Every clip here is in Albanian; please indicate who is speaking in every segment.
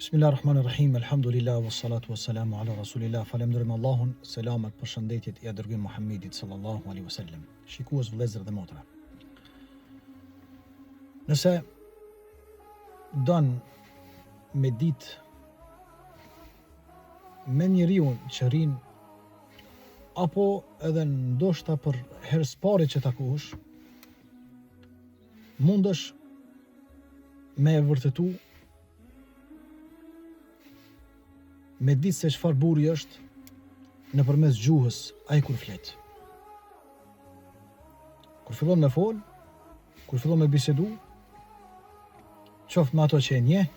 Speaker 1: Bismillahirrahmanirrahim, alhamdulillah, wassalatu wassalamu ala rasulillah, falemderim Allahun, selamat përshëndetjet i adërguim Muhammedit sallallahu alaihi wasallam. Shikues, vëllezër dhe motra. Nëse don me ditë me njeriu që rin, apo edhe ndoshta për herë s'pari që takosh, mundesh me e vërtetu me ditë se çfarë burri është nëpërmes gjuhës ai kur flet. Kur fillon me fol, kur fillon me bisedu, qoftë me ato që e njeh,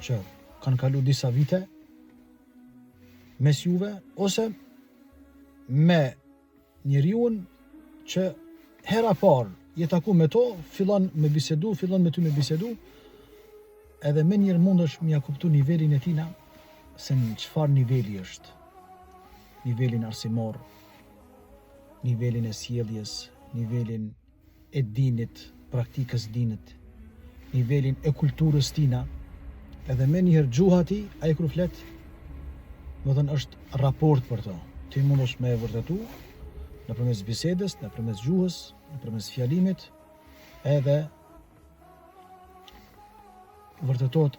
Speaker 1: që kanë kalu disa vite mes juve, ose me njeriun që hera parë je taku me to, fillon me ty me bisedu, edhe me njërë mundesh me ja kuptu nivelin e tina, se në çfarë niveli është, nivelin arsimor, nivelin e sjelljes, nivelin e dinit, praktikës dinit, nivelin e kulturës tina, edhe me njëherë gjuha ti, ai kur flet, më thënë është raport për to. Ti mundesh me e vërtetu, nëpërmes bisedës, nëpërmes gjuhës, nëpërmes fjalimit, edhe vërtetot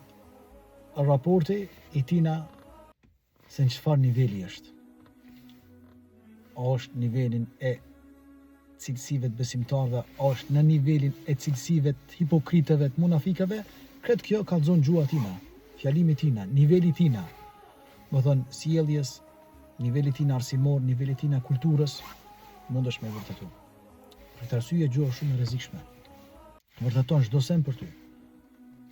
Speaker 1: raporti i tina se në çfarë niveli është. A është nivelin e cilësive të besimtarëve, a është në nivelin e cilësive të hipokritëve, të munafikëve, këtë kjo kallëzon gjuha tina, fjalimi tina, niveli tina, më thënë sjelljes, niveli tina arsimor, niveli tina kulturës, mundesh me vërtetu. Për këtë arsye gjuha është shumë e rrezikshme. Vërteton çdo sen për ty.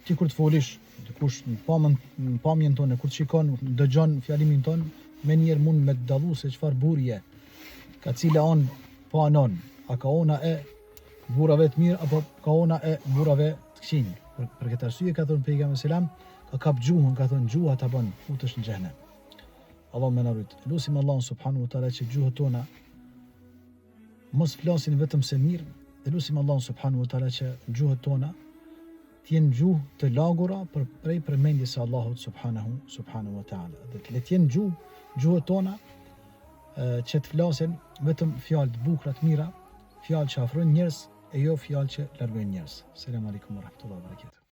Speaker 1: Ti kur të folish, dikush në pamjen tonë, kur të shikon, dëgjon fjalimin ton, me njerë mund me të dallu se çfarë burri je, ka cila on po anon, a ka ona e burrave të mirë apo ka ona e burrave të këqij. Për këtë arsye ka thënë pejgamberi selam, ka kap gjuhën, ka thënë gjuha ta bën futesh në xhenem. Allah më na rujt. Lutim Allahun subhanahu wa taala që gjuhët tona mos flasin vetëm se mirë, dhe lutim Allahun subhanahu wa taala që gjuhët tona t'jenë gjuhë të lagura prej përmendjes së Allahut subhanahu wa taala. Dhe të letjen gjuhët tona që të flasin vetëm fjalë të bukura të mira, fjalë që afrojnë njerëz e jo fjalë që largojnë njerëz. Selam aleikum wa rahmatullahi wa barakatuh.